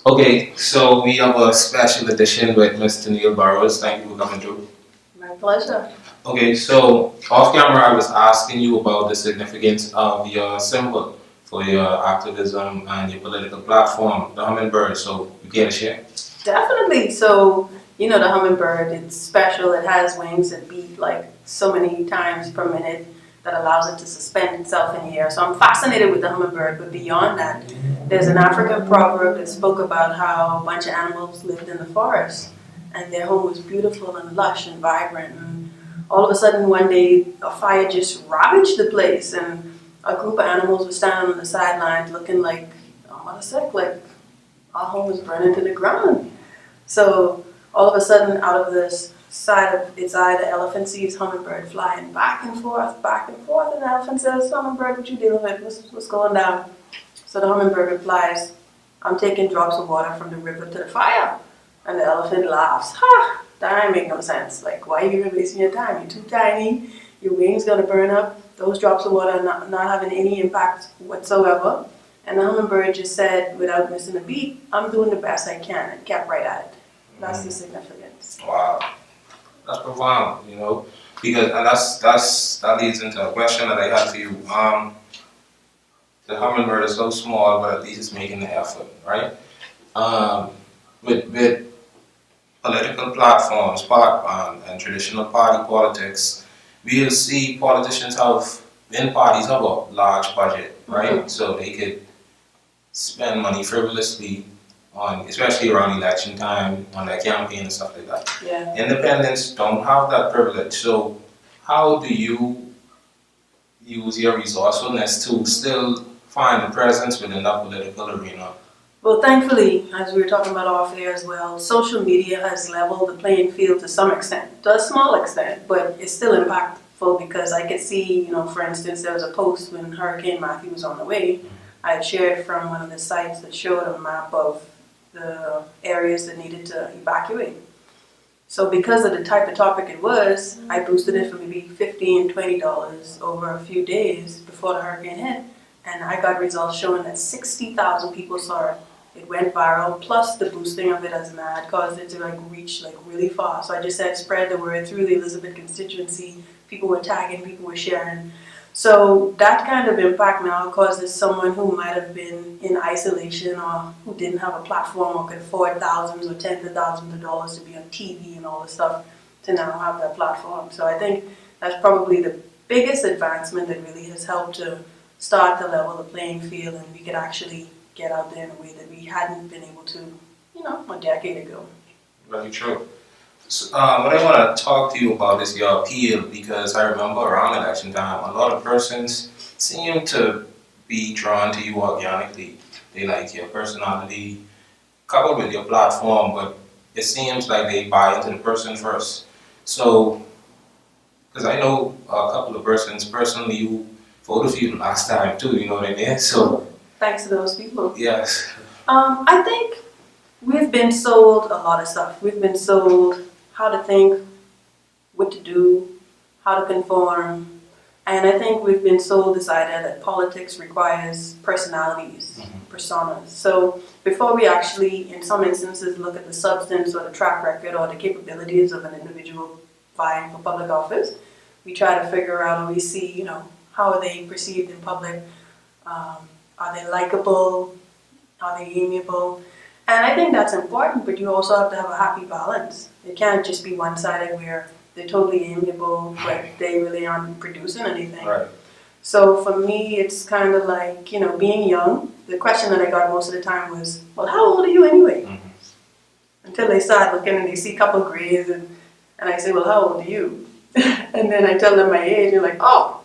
Okay, so we have a special edition with Mr. Neil Burrows. Thank you for coming through. My pleasure. Okay, so off camera, I was asking you about the significance of your symbol for your activism and your political platform, the hummingbird. So you care to share? Definitely. So, the hummingbird, it's special. It has wings that beat like so many times per minute that allows it to suspend itself in the air. So I'm fascinated with the hummingbird, but beyond that, there's an African proverb that spoke about how a bunch of animals lived in the forest and their home was beautiful and lush and vibrant. And all of a sudden, one day, a fire just ravaged the place, and a group of animals were standing on the sidelines looking like, what a sec, like our home was burning to the ground. So all of a sudden, out of this side of its eye, the elephant sees hummingbird flying back and forth, and the elephant says, "Hummingbird, what you dealing with? What's going down?" So the hummingbird replies, "I'm taking drops of water from the river to the fire." And the elephant laughs, "Ha! That ain't make no sense. Like, why are you even wasting your time? You're too tiny. Your wings gonna burn up. Those drops of water are not having any impact whatsoever." And the hummingbird just said, without missing a beat, "I'm doing the best I can," and kept right at it. That's the significance. Wow, that's profound, because and that leads into a question that I had for you. The hummingbird is so small, but at least it's making the effort, right? With political platforms, and traditional party politics, we'll see politicians in parties have a large budget, right? Mm-hmm. So they could spend money frivolously on, especially around election time, on their campaign and stuff like that. Yeah. Independents don't have that privilege. So how do you use your resourcefulness to still find a presence within that political arena? Well, thankfully, as we were talking about off air as well, social media has leveled the playing field to some extent, to a small extent, but it's still impactful because I could see, for instance, there was a post when Hurricane Matthew was on the way. I had shared from one of the sites that showed a map of the areas that needed to evacuate. So because of the type of topic it was, I boosted it for maybe $15, $20 over a few days before the hurricane hit. And I got results showing that 60,000 people saw it. It went viral, plus the boosting of it as an ad caused it to reach really fast. So I just said spread the word through the Elizabeth constituency. People were tagging, people were sharing. So that kind of impact now causes someone who might have been in isolation or who didn't have a platform or could afford thousands or tens of thousands of dollars to be on TV and all this stuff to now have that platform. So I think that's probably the biggest advancement that really has helped to start to level the playing field, and we could actually get out there in a way that we hadn't been able to, a decade ago. Very true. So, what I want to talk to you about is your appeal, because I remember around election time, a lot of persons seem to be drawn to you organically. They like your personality, coupled with your platform, but it seems like they buy into the person first. So, because I know a couple of persons personally who voted for you last time too, you know what I mean? So, thanks to those people. Yes. I think we've been sold a lot of stuff. We've been sold how to think, what to do, how to conform. And I think we've been sold this idea that politics requires personalities, personas. So before we actually, in some instances, look at the substance or the track record or the capabilities of an individual vying for public office, we try to figure out, or we see, how are they perceived in public? Are they likable? Are they amiable? And I think that's important, but you also have to have a happy balance. It can't just be one-sided where they're totally amiable, but they really aren't producing anything. Right. So for me, it's kind of like, being young. The question that I got most of the time was, well, how old are you anyway? Mm-hmm. Until they start looking and they see a couple of grades, and I say, well, how old are you? And then I tell them my age, and they're like, oh,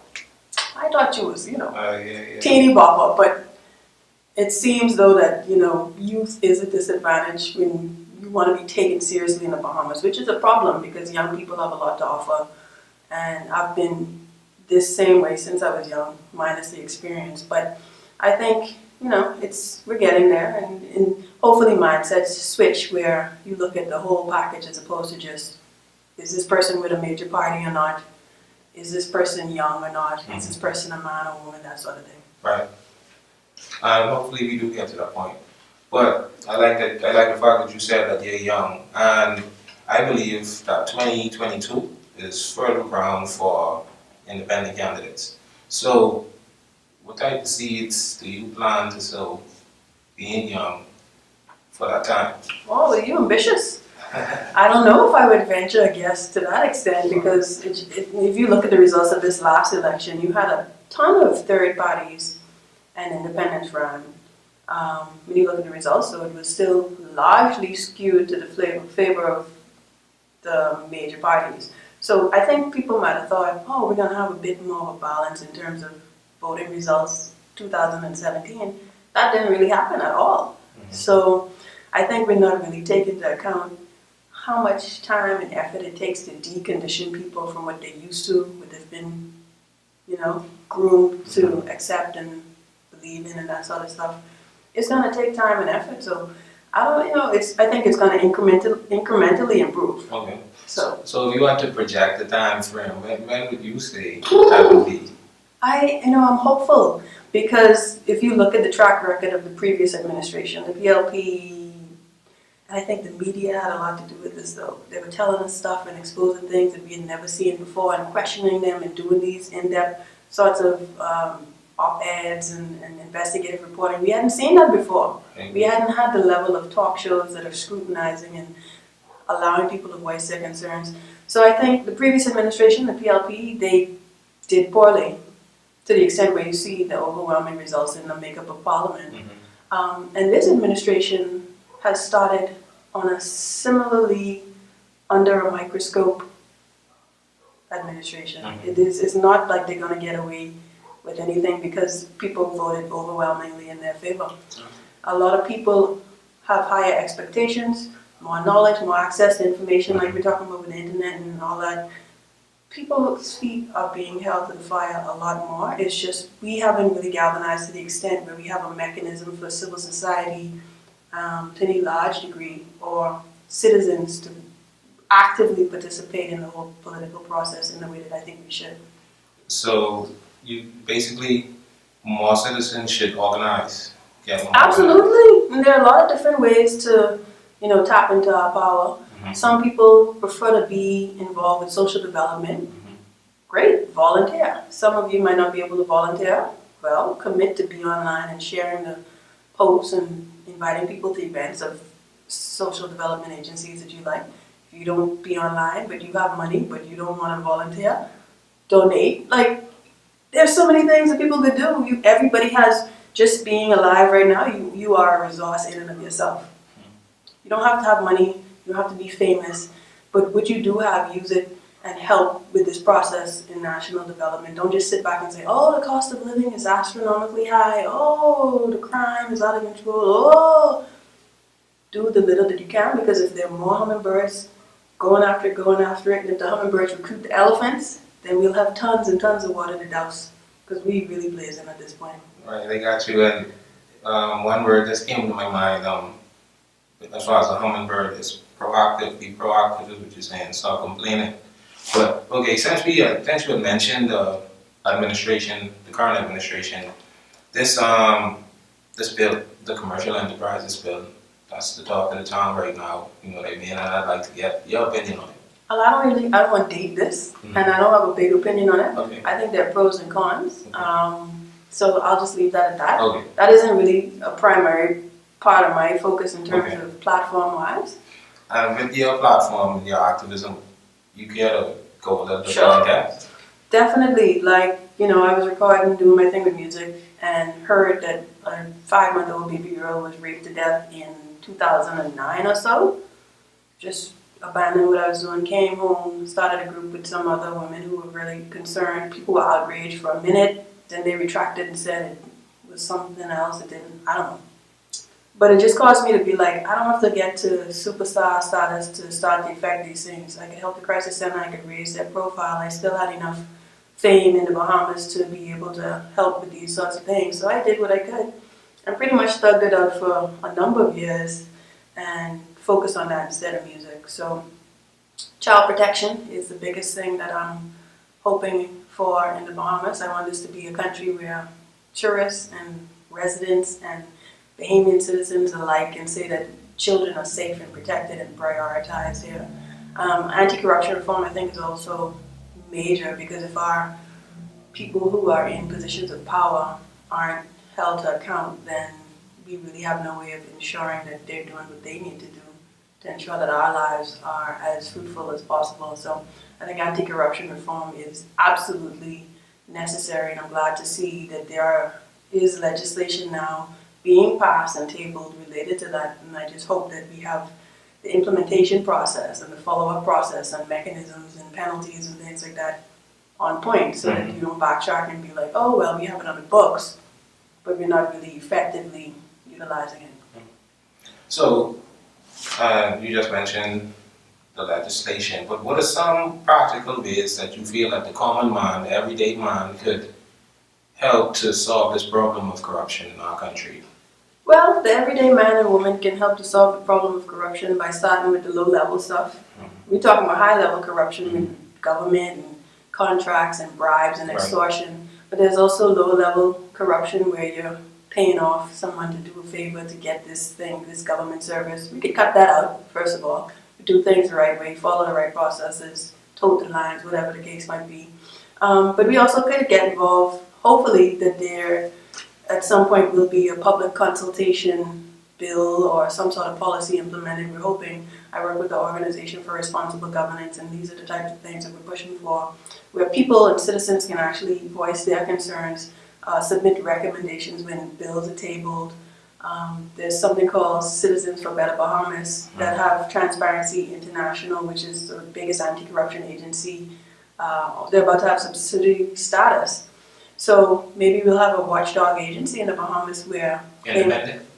I thought you was, teeny bopper. But it seems though that, youth is a disadvantage when you want to be taken seriously in the Bahamas, which is a problem because young people have a lot to offer. And I've been this same way since I was young, minus the experience. But I think, we're getting there, and hopefully mindsets switch where you look at the whole package as opposed to just, is this person with a major party or not? Is this person young or not? Is this person a man or woman? That sort of thing. Right. And hopefully we do get to that point. But I like the fact that you said that you're young, and I believe that 2022 is fertile ground for independent candidates. So, what type of seeds do you plan to sow, being young, for that time? Oh, are you ambitious? I don't know if I would venture a guess to that extent because if you look at the results of this last election, you had a ton of third parties and independents run. When you look at the results, so it was still largely skewed to the favor of the major parties. So I think people might have thought, oh, we're going to have a bit more of a balance in terms of voting results 2017. That didn't really happen at all. So I think we're not really taking into account how much time and effort it takes to decondition people from what they used to, what they've been, groomed to accept and believe in and that sort of stuff. It's going to take time and effort. So I think it's going to incrementally improve. Okay. So if you want to project the time frame, when would you say that would be? I'm hopeful because if you look at the track record of the previous administration, the PLP, and I think the media had a lot to do with this though. They were telling us stuff and exposing things that we had never seen before and questioning them and doing these in-depth sorts of op-eds and investigative reporting. We hadn't seen that before. We hadn't had the level of talk shows that are scrutinizing and allowing people to voice their concerns. So I think the previous administration, the PLP, they did poorly to the extent where you see the overwhelming results in the makeup of parliament. And this administration has started on a similarly under a microscope administration. It's not like they're going to get away with anything because people voted overwhelmingly in their favor. A lot of people have higher expectations, more knowledge, more access to information, like we're talking about with the internet and all that. People's feet are being held to the fire a lot more. It's just we haven't really galvanized to the extent where we have a mechanism for civil society to any large degree or citizens to actively participate in the whole political process in the way that I think we should. So you basically, more citizens should organize. Absolutely, and there are a lot of different ways to, tap into our power. Some people prefer to be involved with social development. Great, volunteer. Some of you might not be able to volunteer. Well, commit to be online and sharing the posts and inviting people to events of social development agencies that you like. If you don't be online, but you have money, but you don't want to volunteer, donate. There's so many things that people could do. Everybody has, just being alive right now, you are a resource in and of yourself. You don't have to have money, you don't have to be famous, but what you do have, use it and help with this process in national development. Don't just sit back and say, oh, the cost of living is astronomically high, oh, the crime is out of control, oh. Do the little that you can, because if there are more hummingbirds going after it, and if the hummingbirds recruit the elephants, then we'll have tons and tons of water to douse, because we really blazing at this point. Right, they got you. And one word just came to my mind, as far as a hummingbird, is proactive. Be proactive is what you're saying. Stop complaining. But okay, since you had mentioned the administration, the current administration, this bill, the commercial enterprises bill, that's the talk of the town right now. You know what I mean? And I'd like to get your opinion on it. Well, I don't want to date this, and I don't have a big opinion on it. Okay. I think there are pros and cons. Okay. So I'll just leave that at that. Okay. That isn't really a primary part of my focus in terms of platform-wise. And with your platform, with your activism, you care to go a little bit Sure. more in depth? Definitely. I was recording, doing my thing with music, and heard that a 5-month-old baby girl was raped to death in 2009 or so. Just abandoned what I was doing, came home, started a group with some other women who were really concerned. People were outraged for a minute, then they retracted and said it was something else. It didn't, I don't know. But it just caused me to be like, I don't have to get to superstar status to start to affect these things. I could help the Crisis Center, I could raise their profile. I still had enough fame in the Bahamas to be able to help with these sorts of things. So I did what I could. I pretty much thugged it out for a number of years and focused on that instead of music. So child protection is the biggest thing that I'm hoping for in the Bahamas. I want this to be a country where tourists and residents and Bahamian citizens alike and say that children are safe and protected and prioritized here. Anti-corruption reform, I think, is also major because if our people who are in positions of power aren't held to account, then we really have no way of ensuring that they're doing what they need to do to ensure that our lives are as fruitful as possible. So I think anti-corruption reform is absolutely necessary, and I'm glad to see that there is legislation now being passed and tabled related to that, and I just hope that we have the implementation process and the follow-up process and mechanisms and penalties and things like that on point so that you don't backtrack and be like, oh, well, we have it on the books, but we're not really effectively utilizing it. So, you just mentioned the legislation, but what are some practical ways that you feel that the common man, the everyday man, could help to solve this problem of corruption in our country? Well, the everyday man and woman can help to solve the problem of corruption by starting with the low-level stuff. We're talking about high-level corruption with government and contracts and bribes and extortion, but there's also low-level corruption where you're paying off someone to do a favor to get this thing, this government service. We could cut that out, first of all. Do things the right way, follow the right processes, toe the lines, whatever the case might be. But we also could get involved, hopefully, that there at some point will be a public consultation bill or some sort of policy implemented. We're hoping. I work with the Organization for Responsible Governance, and these are the types of things that we're pushing for, where people and citizens can actually voice their concerns, submit recommendations when bills are tabled. There's something called Citizens for Better Bahamas that have Transparency International, which is the biggest anti-corruption agency. They're about to have subsidiary status. So maybe we'll have a watchdog agency in the Bahamas where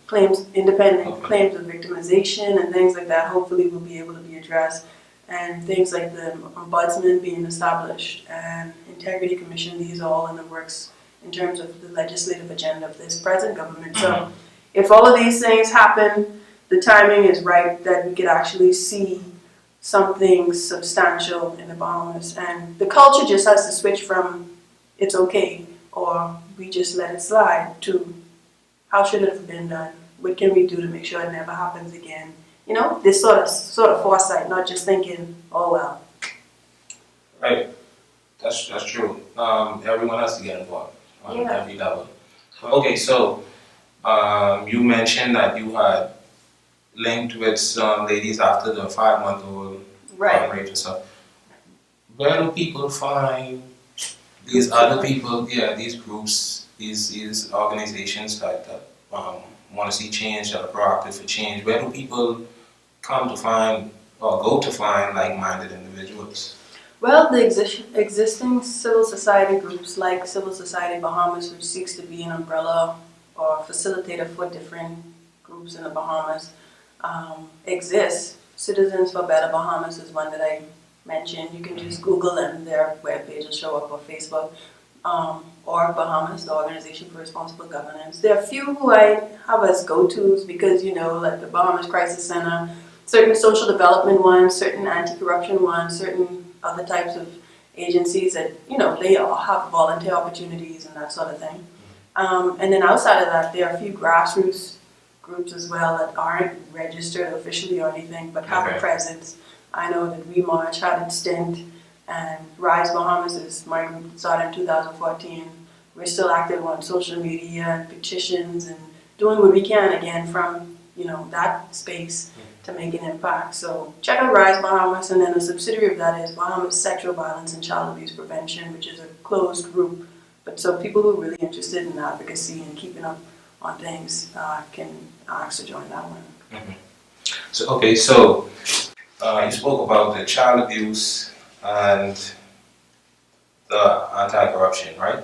claims of victimization and things like that hopefully will be able to be addressed. And things like the ombudsman being established and integrity commission, these are all in the works in terms of the legislative agenda of this present government. So if all of these things happen, the timing is right that we could actually see something substantial in the Bahamas. And the culture just has to switch from it's okay or we just let it slide to how should it have been done? What can we do to make sure it never happens again? You know, this sort of foresight, not just thinking, oh well. Right, that's true. Everyone has to get involved on every level. Okay, so you mentioned that you had linked with some ladies after the 5-month-old rape and stuff. Where do people find these other people, these groups, these organizations that want to see change, that are proactive for change? Where do people come to find or go to find like-minded individuals? Well, the existing civil society groups like Civil Society Bahamas, which seeks to be an umbrella or facilitator for different groups in the Bahamas, exists. Citizens for Better Bahamas is one that I mentioned. You can just Google and their webpage will show up, or Facebook, or Bahamas, the Organization for Responsible Governance. There are a few who I have as go-tos because, you know, like the Bahamas Crisis Center, certain social development ones, certain anti-corruption ones, certain other types of agencies that, you know, they all have volunteer opportunities and that sort of thing. And then outside of that, there are a few grassroots groups as well that aren't registered officially or anything, but have a presence. I know that We March had its stint, and Rise Bahamas is my group that started in 2014. We're still active on social media and petitions and doing what we can again from, you know, that space to make an impact. So check out Rise Bahamas, and then a subsidiary of that is Bahamas Sexual Violence and Child Abuse Prevention, which is a closed group. But so people who are really interested in advocacy and keeping up on things can ask to join that one. So you spoke about the child abuse and the anti-corruption, right?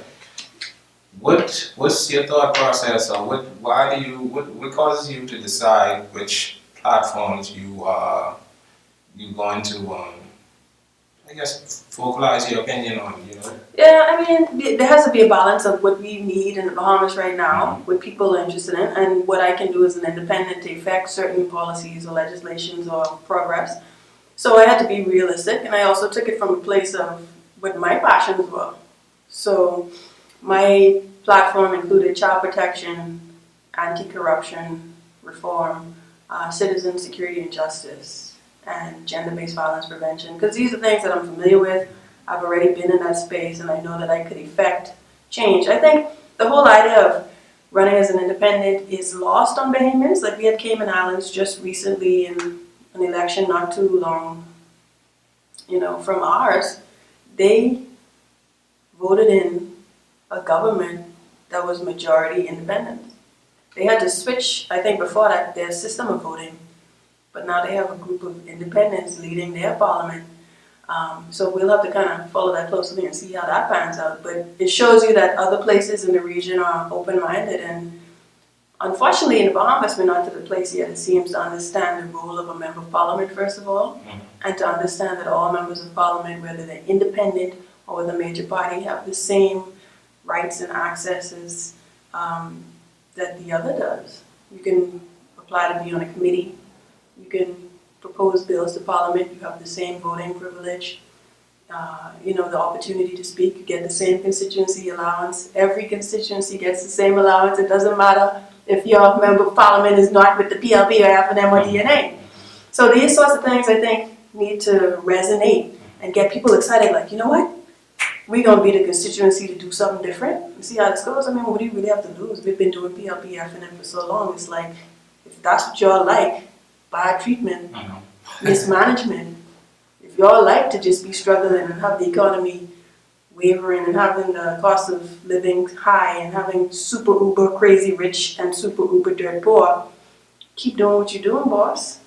What's your thought process, or what causes you to decide which platforms you going to I guess vocalize your opinion on, you know? Yeah, I mean, there has to be a balance of what we need in the Bahamas right now, what people are interested in, and what I can do as an independent to affect certain policies or legislations or progress. So I had to be realistic, and I also took it from a place of what my passions were. So my platform included child protection, anti-corruption reform, citizen security and justice, and gender-based violence prevention. Because these are things that I'm familiar with. I've already been in that space, and I know that I could effect change. I think the whole idea of running as an independent is lost on Bahamians. Like, we had Cayman Islands just recently in an election not too long, from ours. They voted in a government that was majority independent. They had to switch, I think before that, their system of voting, but now they have a group of independents leading their parliament. So we'll have to kind of follow that closely and see how that pans out. But it shows you that other places in the region are open-minded, and unfortunately in the Bahamas we're not to the place yet, it seems, to understand the role of a member of parliament first of all, and to understand that all members of parliament, whether they're independent or with a major party, have the same rights and accesses that the other does. You can apply to be on a committee, you can propose bills to parliament, you have the same voting privilege, the opportunity to speak, you get the same constituency allowance. Every constituency gets the same allowance. It doesn't matter if your member of parliament is not with the PLP or F&M or DNA. So these sorts of things, I think, need to resonate and get people excited, like, you know what? We're going to be the constituency to do something different and see how this goes. I mean, what do you really have to lose? We've been doing PLP, F&M for so long. It's like, if that's what y'all like, bad treatment, mismanagement, if y'all like to just be struggling and have the economy wavering and having the cost of living high and having super uber crazy rich and super uber dirt poor, keep doing what you're doing, boss.